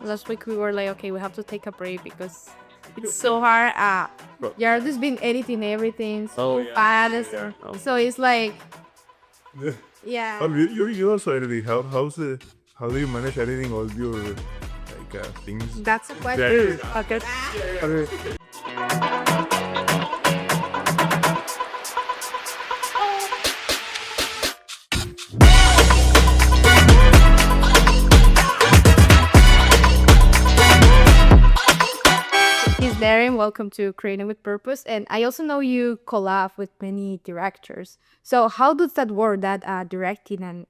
last week we were like, okay, we have to take a break because it's so hard. You're just been editing everything so fast. So it's like, yeah. You also editing. How do you manage editing all your things? That's a question. Okay. He's Darren. Welcome to Creating with Purpose. And I also know you collab with many directors. So how does that work? That directing and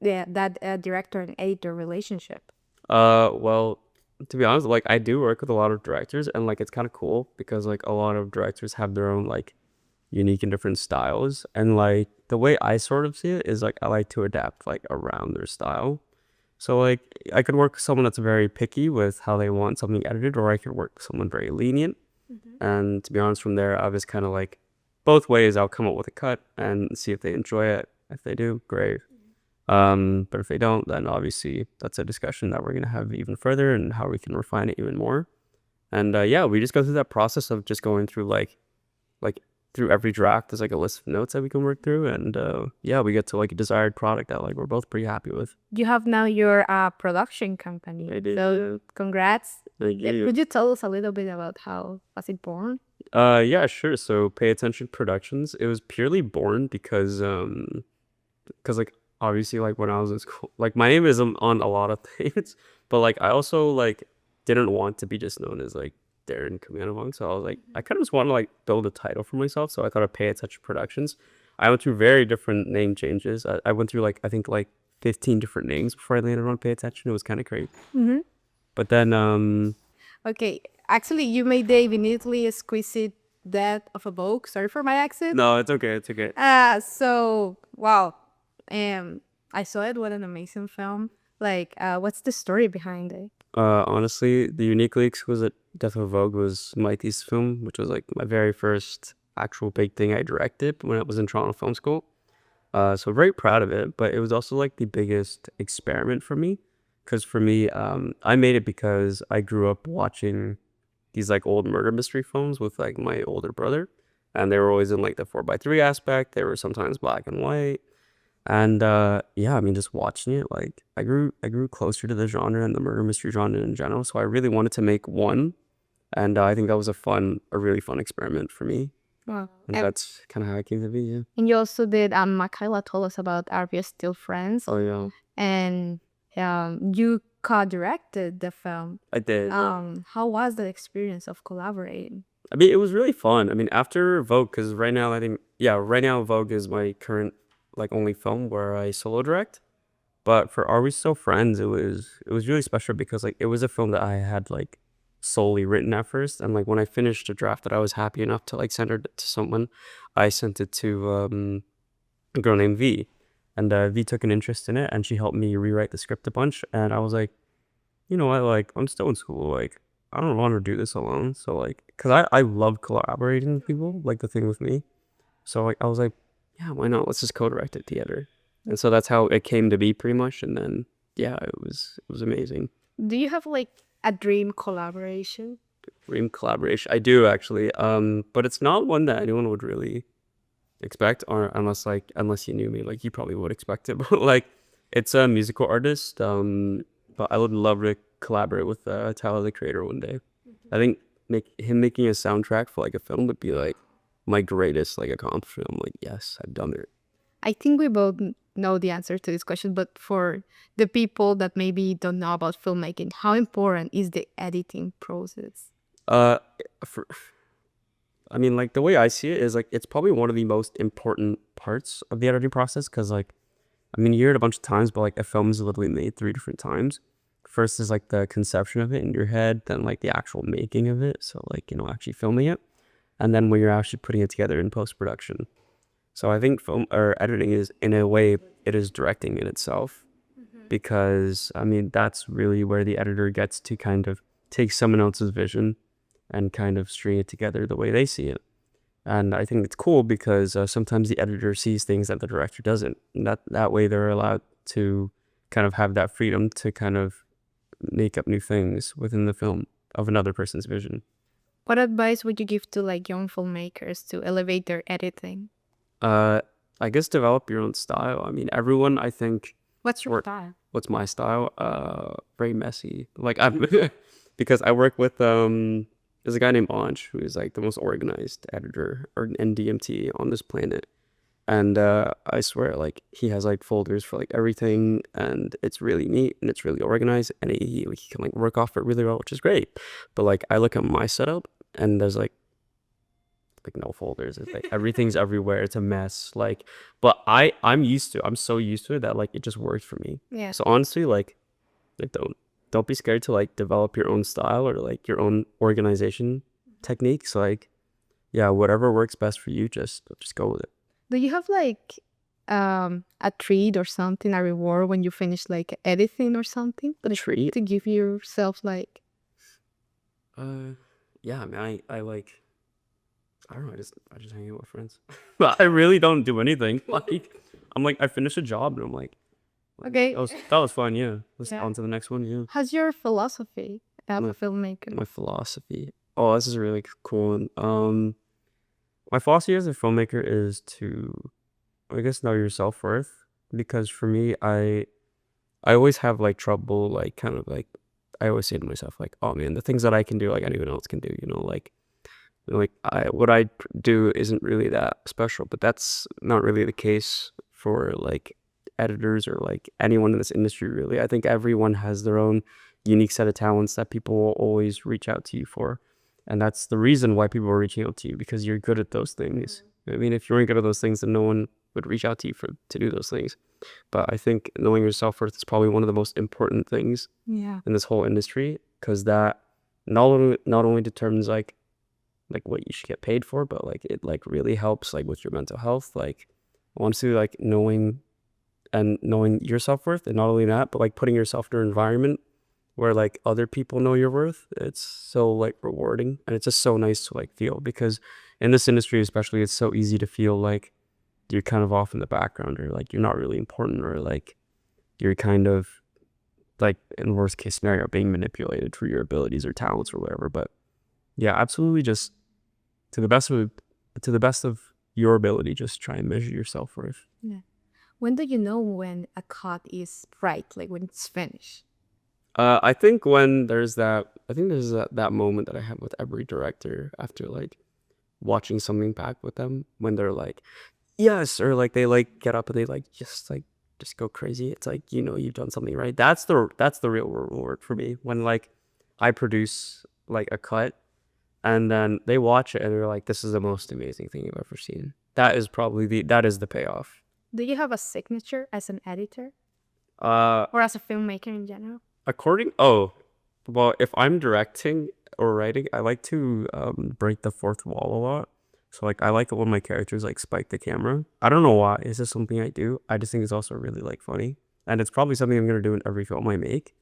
that director and editor relationship? Well, to be honest, like I do work with a lot of directors, and like it's kind of cool because like a lot of directors have their own like unique and different styles, and like the way I sort of see it is like I like to adapt like around their style. So like I could work with someone that's very picky with how they want something edited, or I could work with someone very lenient. And to be honest, from there, I was kind of like both ways. I'll come up with a cut and see if they enjoy it. If they do, great. But if they don't, then obviously that's a discussion that we're gonna have even further and how we can refine it even more. And yeah, we just go through that process of just going through like through every draft. There's like a list of notes that we can work through, and yeah, we get to like a desired product that like we're both pretty happy with. You have now your production company. I did. So congrats. Thank you. Could you tell us a little bit about how was it born? Yeah, sure. So Pay Attention Productions. It was purely born because like obviously like when I was in school, like my name is on a lot of things, but like I also like didn't want to be just known as like Darren Khommanivong. So I was like, I kind of just want to like build a title for myself. So I thought I'd Pay Attention Productions. I went through very different name changes. I went through like I think like 15 different names before I landed on Pay Attention. It was kind of crazy. But then Okay, actually, you made the Uniquely Exquisite Death of a Vogue. Sorry for my accent. no, it's okay. It's okay. So wow, I saw it. What an amazing film! Like, what's the story behind it? Honestly, the Uniquely Exquisite Death of Vogue was my thesis film, which was like my very first actual big thing I directed when I was in Toronto Film School. So very proud of it, but it was also like the biggest experiment for me. Because for me, I made it because I grew up watching these like old murder mystery films with like my older brother, and they were always in like the 4:3 aspect. They were sometimes black and white. And yeah, I mean, just watching it, like I grew closer to the genre and the murder mystery genre in general. So I really wanted to make one, and I think that was a really fun experiment for me. Wow. And that's kind of how it came to be. Yeah. And you also did. Michaela told us about Are We Still Friends? Oh yeah, And you co-directed the film. I did. How was the experience of collaborating? I mean, it was really fun. I mean, after Vogue, because right now I think right now Vogue is my current like only film where I solo direct. But for Are We Still Friends, it was really special because like it was a film that I had like solely written at first, and like when I finished a draft that I was happy enough to like send it to someone, I sent it to a girl named V, and V took an interest in it, and she helped me rewrite the script a bunch, and I was like, you know what, like I'm still in school, like I don't want to do this alone, so like because I love collaborating with people, like the thing with me, so like I was like, yeah, why not? Let's just co-direct it together. And so that's how it came to be pretty much. And then, yeah, it was amazing. Do you have like a dream collaboration? Dream collaboration. I do actually. But it's not one that anyone would really expect, or unless you knew me, like you probably would expect it. But like it's a musical artist. But I would love to collaborate with Tyler the Creator one day. I think making a soundtrack for like a film would be like my greatest like accomplishment. I'm like, yes, I've done it. I think we both know the answer to this question, but for the people that maybe don't know about filmmaking, how important is the editing process? I mean, like the way I see it is like it's probably one of the most important parts of the editing process because like, I mean, you hear it a bunch of times, but like a film is literally made 3 different times. First is like the conception of it in your head, then like the actual making of it. So like, you know, actually filming it. And then when you're actually putting it together in post-production. So I think film or editing is, in a way, it is directing in itself. Because, I mean, that's really where the editor gets to kind of take someone else's vision and kind of string it together the way they see it. And I think it's cool because sometimes the editor sees things that the director doesn't. And that way they're allowed to kind of have that freedom to kind of make up new things within the film of another person's vision. What advice would you give to like young filmmakers to elevate their editing? I guess develop your own style. I mean, everyone, I think. What's your style? What's my style? Very messy. Like I'm because I work with there's a guy named Anj who is like the most organized editor in DMT on this planet. And I swear, like he has like folders for like everything, and it's really neat and it's really organized, and he can like work off it really well, which is great. But like I look at my setup, and there's like no folders. It's like everything's everywhere. It's a mess. Like, but I'm so used to it that like it just works for me. Yeah. So honestly, like don't be scared to like develop your own style or like your own organization techniques. Like, yeah, whatever works best for you, just go with it. Do you have like a treat or something, a reward when you finish like editing or something? A treat to give yourself like. Yeah, I mean, I like. I don't know. I just hang out with friends. But I really don't do anything. Like, I'm like, I finished a job and I'm like, Okay. that was fun. Yeah. Let's on to the next one. Yeah. How's your philosophy as a filmmaker? My philosophy. Oh, this is a really cool one. My philosophy as a filmmaker is to, I guess, know your self-worth. Because for me, I always have like trouble, like kind of like, I always say to myself, like, oh man, the things that I can do, like anyone else can do, you know, like what I do isn't really that special. But that's not really the case for like editors or like anyone in this industry, really. I think everyone has their own unique set of talents that people will always reach out to you for, and that's the reason why people are reaching out to you, because you're good at those things. I mean, if you weren't good at those things, then no one would reach out to you to do those things. But I think knowing your self-worth is probably one of the most important things in this whole industry, because that not only determines like what you should get paid for, but like it like really helps like with your mental health. Like honestly, like knowing your self-worth, and not only that, but like putting yourself in an environment where like other people know your worth, it's so like rewarding, and it's just so nice to like feel, because in this industry especially, it's so easy to feel like you're kind of off in the background, or like you're not really important, or like you're kind of like, in worst case scenario, being manipulated for your abilities or talents or whatever. But yeah, absolutely, just to the best of your ability, just try and measure your self-worth. Yeah. When do you know when a cut is right, like when it's finished? I think there's that moment that I have with every director after like watching something back with them, when they're like, yes, or like they like get up and they like just go crazy. It's like, you know, you've done something right. That's the real reward for me, when like I produce like a cut and then they watch it and they're like, this is the most amazing thing you've ever seen. That is the payoff. Do you have a signature as an editor? Or as a filmmaker in general? Well, if I'm directing or writing, I like to break the fourth wall a lot. So like I like it when my characters like spike the camera. I don't know why. It's just something I do. I just think it's also really like funny, and it's probably something I'm gonna do in every film I make,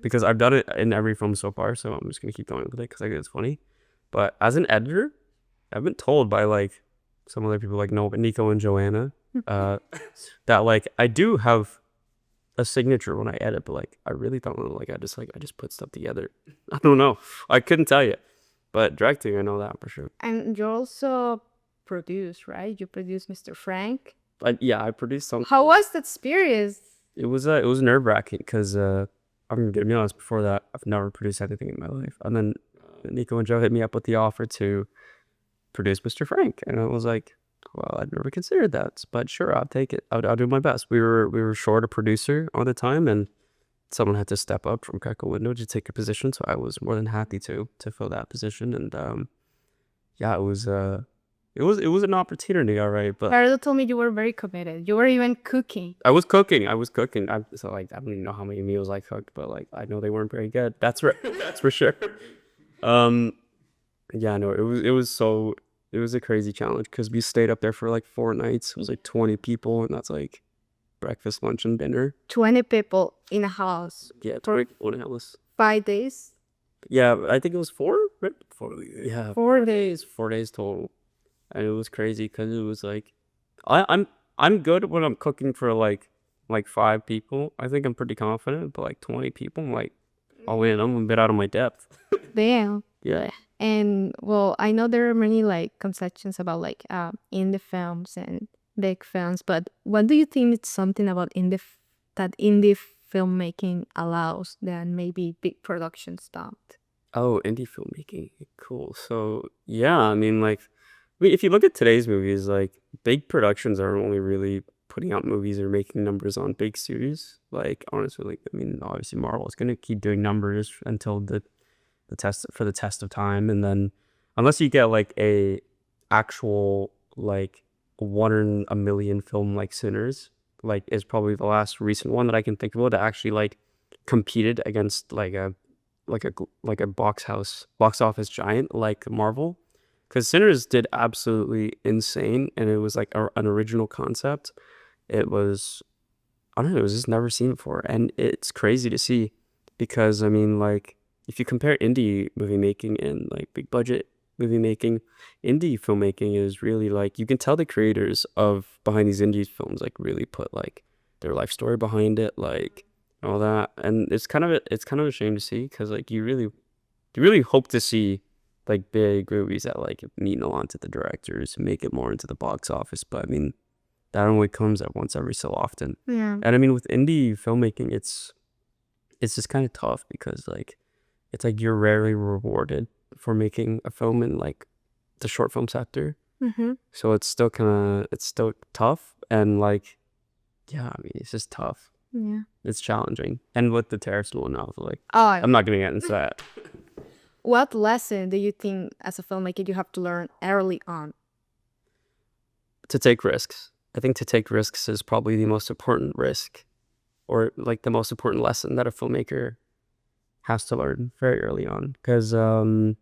because I've done it in every film so far. So I'm just gonna keep going with it because I think it's funny. But as an editor, I've been told by like some other people, like Nico and Joanna, that like I do have a signature when I edit, but like I really don't know. Like I just put stuff together. I don't know. I couldn't tell you. But directing, I know that for sure. And you also produce, right? You produce Mr. Frank. Yeah, I produced something. How was that experience? It was nerve-wracking, because I'm gonna be honest. Before that, I've never produced anything in my life, and then Nico and Joe hit me up with the offer to produce Mr. Frank, and I was like, well, I'd never considered that, but sure, I'll take it. I'll do my best. We were short a producer all the time, and someone had to step up from Crackle Window to take a position, so I was more than happy to fill that position. And yeah, it was an opportunity, all right. But Gerardo told me you were very committed. You were even cooking. I was cooking. So like I don't even know how many meals I cooked, but like I know they weren't very good. That's right. That's for sure. Yeah, no, it was a crazy challenge, because we stayed up there for like 4 nights. It was like 20 people, and that's like breakfast, lunch, and dinner. 20 people in a house. Yeah, 20 people in a house. 5 days. Yeah, I think it was 4. Right? 4 days. Yeah, 4 days. 4 days total, and it was crazy because it was like, I'm good when I'm cooking for like 5 people. I think I'm pretty confident, but like 20 people, I'm like, Oh man, I'm a bit out of my depth. Damn. Yeah. And well, I know there are many like conceptions about like indie films and big films, but what do you think it's something about that indie filmmaking allows that maybe big productions don't? Oh, indie filmmaking. Cool. So yeah, I mean, like, if you look at today's movies, like big productions are only really putting out movies or making numbers on big studios. Like honestly, like I mean, obviously Marvel is gonna keep doing numbers until the test of time, and then unless you get like a actual like 1 in a million film like Sinners, like is probably the last recent one that I can think of that actually like competed against like a box office giant like Marvel, because Sinners did absolutely insane, and it was like an original concept. It was, I don't know, it was just never seen before, and it's crazy to see because I mean, like, if you compare indie movie making and like big budget movie making, indie filmmaking is really like you can tell the creators of behind these indie films like really put like their life story behind it, like all that, and it's kind of a shame to see because like you really hope to see like big movies that like mean a lot to the directors, make it more into the box office, but I mean that only comes at once every so often. Yeah. And I mean, with indie filmmaking, it's just kind of tough because like it's like you're rarely rewarded for making a film in like the short film sector. Mm-hmm. So it's still tough, and like yeah, I mean it's just tough. Yeah. It's challenging, and with the tariffs and whatnot, like Oh, I'm not gonna get into that. what lesson do you think as a filmmaker you have to learn early on? To take risks. I think to take risks is probably the most important risk, or like the most important lesson that a filmmaker has to learn very early on. Because honestly,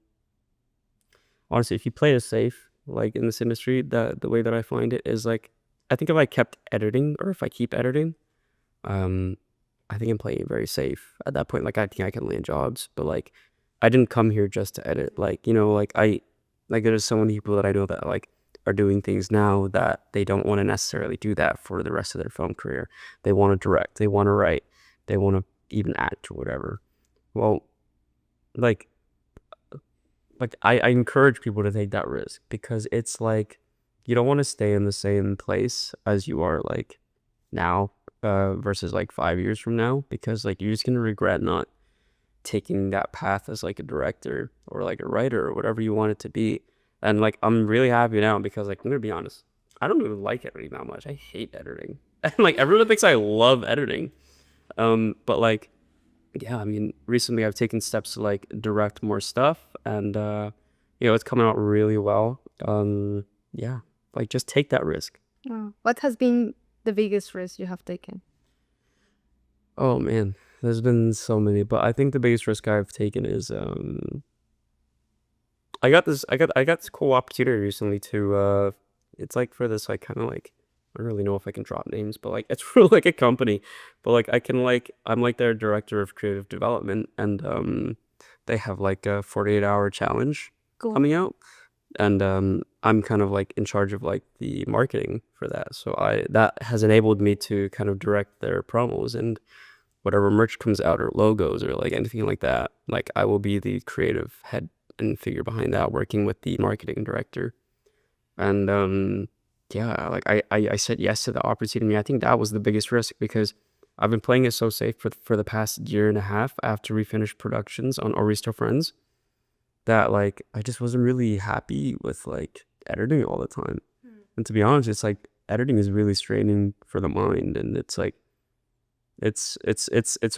if you play it safe, like in this industry, the way that I find it is like, I think if I kept editing or if I keep editing, I think I'm playing it very safe at that point. Like I think I can land jobs, but like I didn't come here just to edit. Like, you know, like there's so many people that I know that like are doing things now that they don't want to necessarily do that for the rest of their film career. They want to direct, they want to write, they want to even act or whatever. Well, like I encourage people to take that risk because it's like you don't want to stay in the same place as you are like now versus like 5 years from now, because like you're just gonna regret not taking that path as like a director or like a writer or whatever you want it to be. And like I'm really happy now because like I'm gonna be honest, I don't even like editing that much. I hate editing. And like everyone thinks I love editing. But like yeah, I mean recently I've taken steps to like direct more stuff, and you know, it's coming out really well. Yeah, like just take that risk. What has been the biggest risk you have taken? Oh man, there's been so many, but I think the biggest risk I've taken is I got this cool opportunity recently to it's like for this like kind of like, I don't really know if I can drop names, but like it's for like a company, but like I'm like their director of creative development, and they have like a 48-hour challenge Cool. coming out, and I'm kind of like in charge of like the marketing for that. So that has enabled me to kind of direct their promos and whatever merch comes out or logos or like anything like that. Like I will be the creative head and figure behind that, working with the marketing director. And yeah, like I said yes to the opportunity. I think that was the biggest risk because I've been playing it so safe for the past year and a half after we finished productions on Are We Still Friends, that like I just wasn't really happy with like editing all the time. And to be honest, it's like editing is really straining for the mind, and it's like it's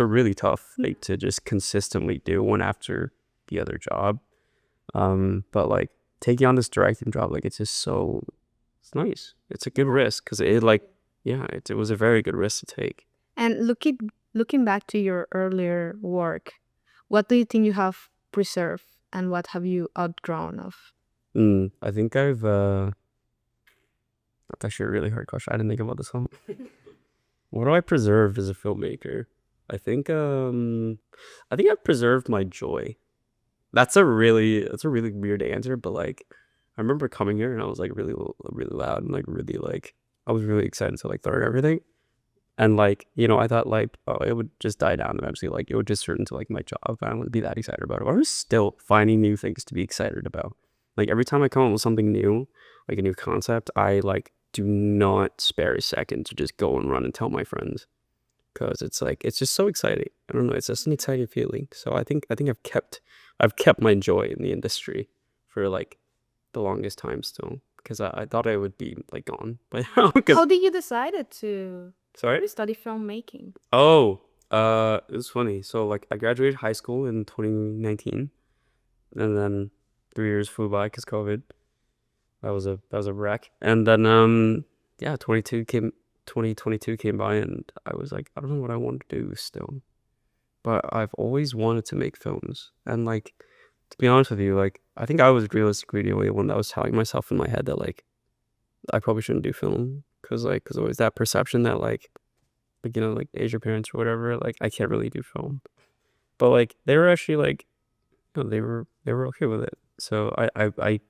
a really tough thing to just consistently do one after the other job. But like taking on this directing job, like it's nice. It's a good risk because it like yeah, it was a very good risk to take. And looking back to your earlier work, what do you think you have preserved and what have you outgrown of? I think that's actually a really hard question. I didn't think about this one. What do I preserve as a filmmaker? I think I've preserved my joy. That's a really weird answer, but like I remember coming here and I was like really loud and like really like I was really excited to like learn everything. And like, you know, I thought like, oh, it would just die down eventually. Like it would just turn into like my job. I wouldn't be that excited about it. I was still finding new things to be excited about. Like every time I come up with something new, like a new concept, I like do not spare a second to just go and run and tell my friends. Cause it's like, it's just so exciting. I don't know. It's just an exciting feeling. So I think I've kept my joy in the industry for like the longest time still. Cause I thought I would be like gone by now. How did you decided to Sorry? study filmmaking? Oh, it was funny. So like I graduated high school in 2019, and then 3 years flew by because COVID. That was a wreck. And then yeah, 2022 came by, and I was like, I don't know what I want to do still, but I've always wanted to make films. And like, to be honest with you, like I think I was realistically the only one that was telling myself in my head that like I probably shouldn't do film because always that perception that like you know, like Asian parents or whatever, like I can't really do film. But like they were actually like, you know, they were okay with it. So I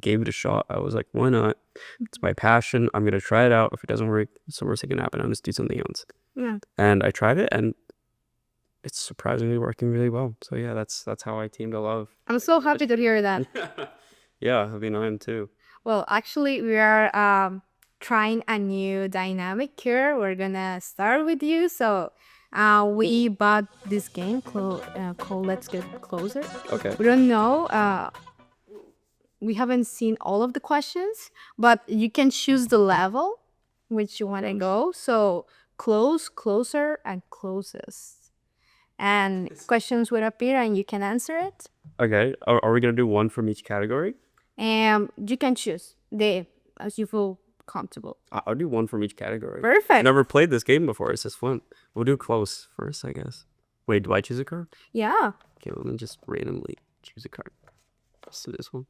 gave it a shot. I was like, why not? It's my passion. I'm gonna try it out. If it doesn't work, so worst that can happen. I'll just do something else. Yeah. And I tried it, and it's surprisingly working really well. So yeah, that's how I came to love. I'm so happy to hear that. Yeah, I mean I am too. Well, actually, we are trying a new dynamic here. We're gonna start with you. So, we bought this game called Let's Get Closer. Okay. We don't know. We haven't seen all of the questions, but you can choose the level which you want to go. So, close, closer, and closest. And questions will appear, and you can answer it. Okay. Are we gonna do one from each category? And you can choose as you feel comfortable. I'll do one from each category. I Perfect. never played this game before. It's just fun. We'll do close first, I guess. Wait, do I choose a card? Yeah. Okay, well, then just randomly choose a card. Let's do this one.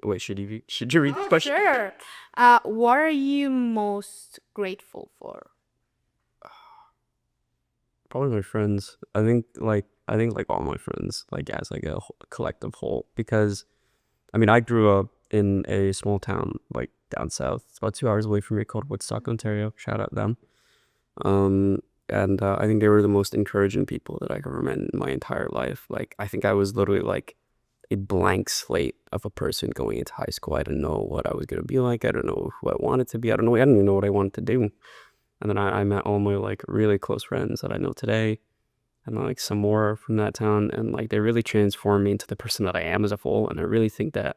Wait, should you read the question? Sure. What are you most grateful for? Probably my friends. I think like all my friends, like as like a collective whole, because I mean I grew up in a small town like down south. It's about 2 hours away from me called Woodstock, Ontario. Shout out them. And I think they were the most encouraging people that I've ever met in my entire life. Like I think I was literally like a blank slate of a person going into high school. I didn't know what I was gonna be like. I don't know who I wanted to be. I didn't even know what I wanted to do. And then I met all my like really close friends that I know today, and like some more from that town, and like they really transformed me into the person that I am as a whole. And I really think that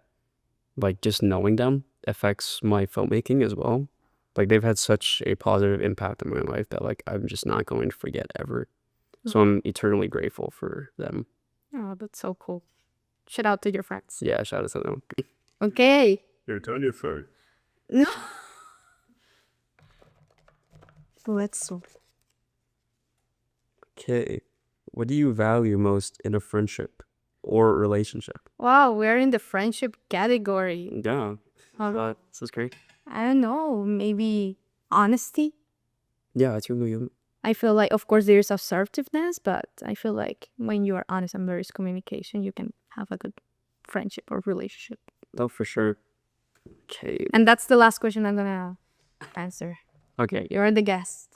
like just knowing them affects my filmmaking as well. Like they've had such a positive impact in my life that like I'm just not going to forget ever. So I'm eternally grateful for them. Oh, that's so cool. Shout out to your friends. Yeah, shout out to them. Okay. Your turn, you first. No. Let's see. Okay, what do you value most in a friendship or relationship? Wow, we're in the friendship category. Yeah, Uh, this is great. I don't know. Maybe honesty. Yeah, it's really I feel like, of course, there's assertiveness, but I feel like when you are honest and there is communication, you can have a good friendship or relationship. no for sure. Okay. And that's the last question I'm gonna answer. Okay. You're the guest.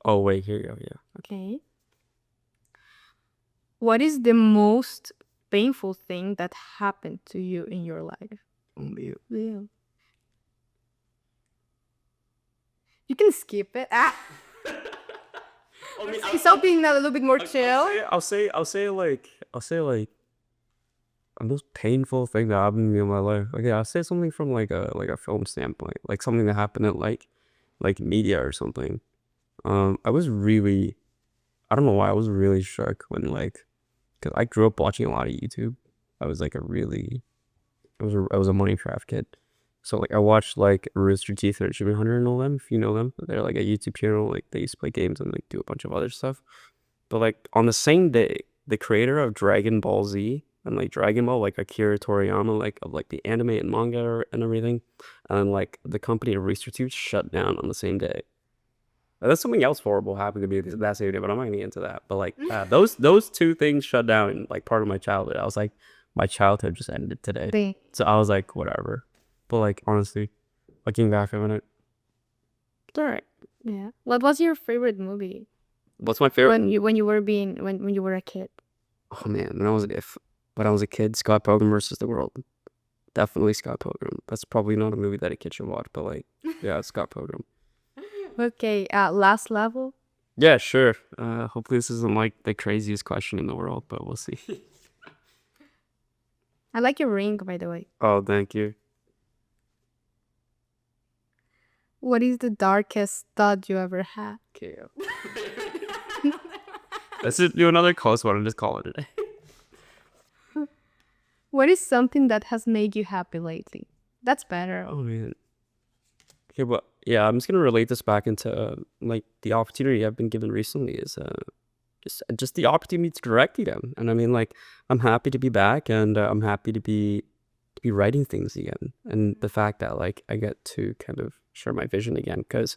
Oh wait, here you go. Yeah. Okay. What is the most painful thing that happened to you in your life? Only you. Yeah. You can skip it. Say something a little bit more chill. I'll say like the most painful thing that happened to me in my life. Okay, I'll say something from like a film standpoint, like something that happened at like media or something. I was really, I don't know why, I was really shook when like, cause I grew up watching a lot of YouTube. I was like I was a Minecraft kid. So like I watched like Rooster Teeth and Achievement Hunter and all them, if you know them. They're like a YouTube channel, like they used to play games and like do a bunch of other stuff. But like on the same day, the creator of Dragon Ball Z and like Dragon Ball, like Akira Toriyama, like of like the anime and manga and everything, and like the company Rooster Teeth shut down on the same day. That's something else horrible happened to me that same day, but I'm not gonna get into that. But like those two things shut down like part of my childhood. I was like, my childhood just ended today. So I was like, whatever. But like honestly, looking back on it. Alright. Yeah. What was your favorite movie What's my favorite? when you were a kid? Oh man, when I was a kid, Scott Pilgrim versus the World. Definitely Scott Pilgrim. That's probably not a movie that a kid should watch, but like, yeah, it's Scott Pilgrim. Okay. Last level. Yeah, sure. Hopefully this isn't like the craziest question in the world, but we'll see. I like your ring, by the way. Oh, thank you. What is the darkest thought you ever had? Okay. Let's just do another close one and just call it a day. What is something that has made you happy lately? That's better. Oh man. Okay, but yeah, I'm just gonna relate this back into like the opportunity I've been given recently is just the opportunity to direct them, and I mean like I'm happy to be back, and I'm happy to be writing things again, and the fact that like I get to kind of share my vision again, because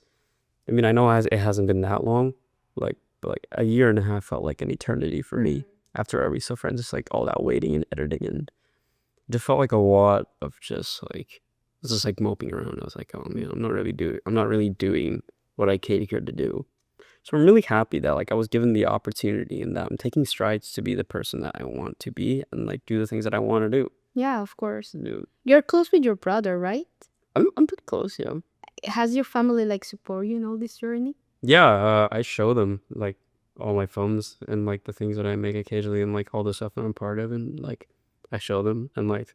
I mean I know it hasn't been that long, like but like a year and a half felt like an eternity for me after Are We So Friends, just like all that waiting and editing, and it just felt like a lot of just like. I was just like moping around. I was like, oh man, I'm not really doing what I came here to do. So I'm really happy that like I was given the opportunity and that I'm taking strides to be the person that I want to be and like do the things that I want to do. Yeah, of course. do. You're close with your brother, right? I'm pretty close, yeah. Has your family like support you in all this journey? Yeah, I show them like all my films and like the things that I make occasionally and like all the stuff that I'm part of, and like I show them, and like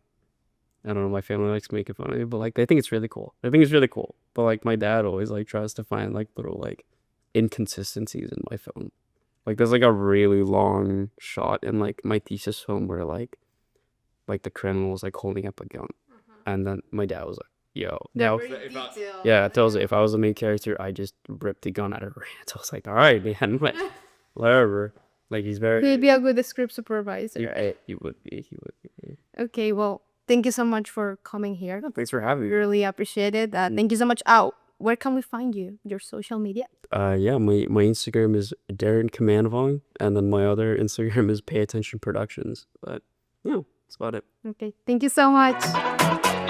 I don't know, my family likes making fun of me, but like they think it's really cool. I think it's really cool. But like my dad always like tries to find like little like inconsistencies in my film. Like there's like a really long shot in like my thesis film where like the criminal was like holding up a gun, and then my dad was like, "Yo, now yeah," it tells it if I was the main character, I just ripped the gun out of her hands. I was like, "All right, man, like, whatever." Like he's very. He'd be a good script supervisor. Yeah, he would be. Okay, well, thank you so much for coming here. Thanks for having We me. really appreciate it. Thank you so much. Where can we find you? Your social media? Yeah, my Instagram is Darren Khommanivong, and then my other Instagram is PAYATTN Productions. But yeah, that's about it. Okay, thank you so much.